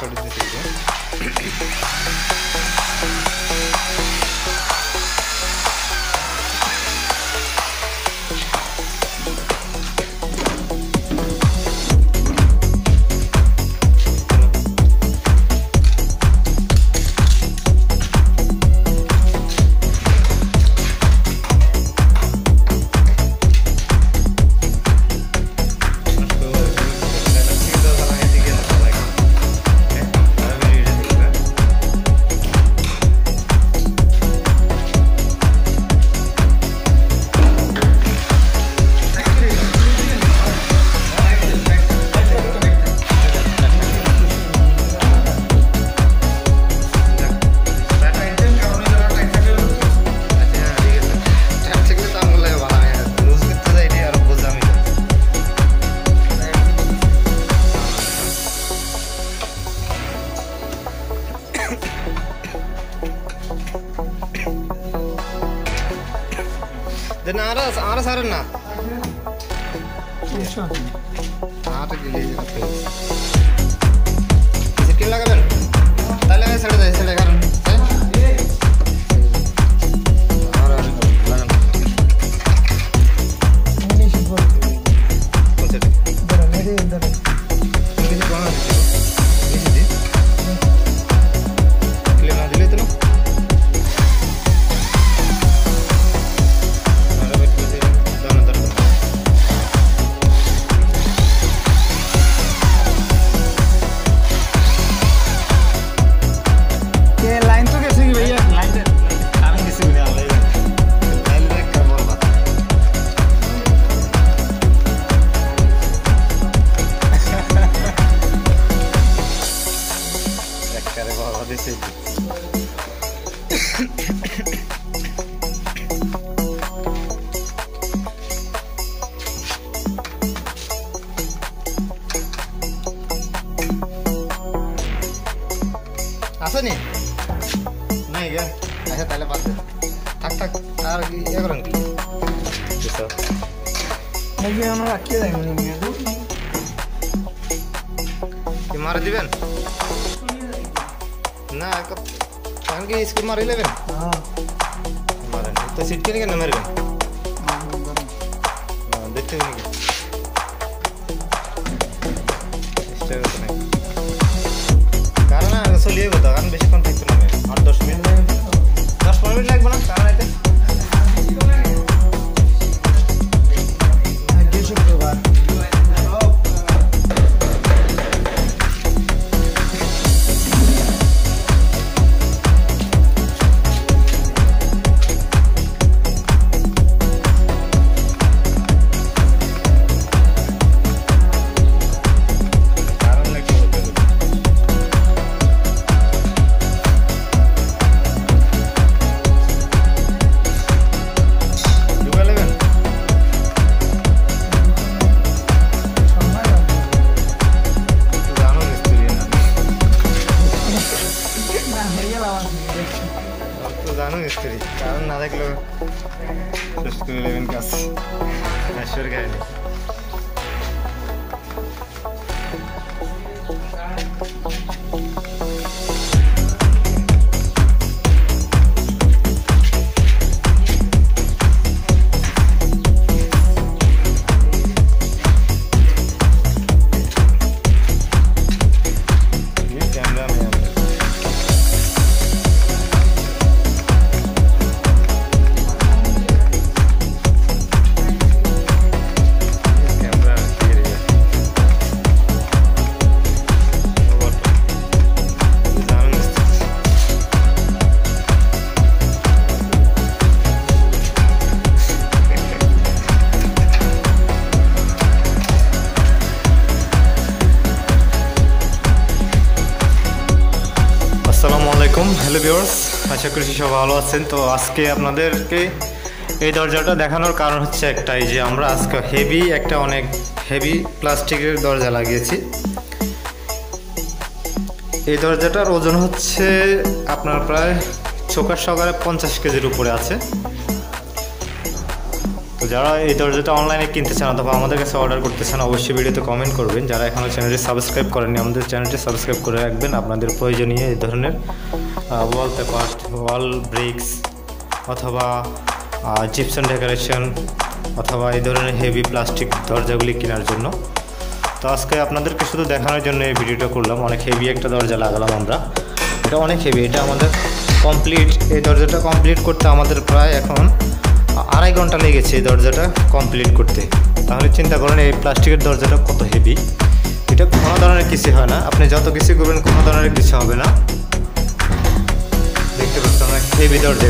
করে দিয়েছি। Dan arah saran na. Arah gile jabe. Skill lagaben. Tale sade dai sade karon. Arah lagan. Ini sih bol. Konsep. Idhar mere idhar. Ini kahan hai? Ini di. Skill na dile to na. Asa nih? Naik ya? Ayo tali pas. Tak lagi ya kurang gitu. Bisa. Lagi yang rakyat yang ini itu. Gimana sih Ben? Nah, kan ki skill mari le Ben. Kemarin itu seat kini kan nomor Ben. Nah, betul ini. Stay with me. Karena aslinya betul kan basic kontak itu namanya. 8-10 menit. 10 menit lagi mana? Karena itu. Aja sudah buat. জানো মিস্ত্রি কারণ না দেখলেও শেষ করে নেবেন কাজ নাশ্বর গায়ে हेलो व्यूअर्स आशा करी सब भालो आছেন। तो आज के আপনাদেরকে এই দরজাটা দেখানোর কারণ হচ্ছে একটাই যে আমরা আজকে হেভি একটা অনেক হেভি প্লাস্টিকের দরজা লাগিয়েছি। এই দরজাটার ওজন হচ্ছে আপনার প্রায় চোকার সহকারে 50 কেজির উপরে আছে। তো যারা এই দরজাটা অনলাইনে কিনতে চান অথবা আমাদের কাছে অর্ডার করতে চান অবশ্যই ভিডিওতে কমেন্ট করবেন। যারা এখনও চ্যানেলটি সাবস্ক্রাইব করেননি আমাদের চ্যানেলটি সাবস্ক্রাইব করে রাখবেন। আপনাদের প্রয়োজনীয় এই ধরনের ওয়ালপেপার, ওয়াল ব্রিক্স অথবা জিপসাম ডেকোরেশন অথবা এই ধরনের হেভি প্লাস্টিক দরজাগুলি কেনার জন্য। তো আজকে আপনাদেরকে শুধু দেখানোর জন্য এই ভিডিওটা করলাম। অনেক হেভি একটা দরজা লাগালাম আমরা, এটা অনেক হেভি। এটা আমাদের কমপ্লিট, এই দরজাটা কমপ্লিট করতে আমাদের প্রায় এখন 2.5 ঘন্টা লেগেছে এই দরজাটা কমপ্লিট করতে। তাহলে চিন্তা করেন এই প্লাস্টিকের দরজাটা কত হেভি। এটা কোনো ধরনের কিছু হয় না, আপনি যত কিছু করবেন কোনো ধরনের কিছু হবে না। দেখতে পাচ্ছেন অনেক হেভি দরজা।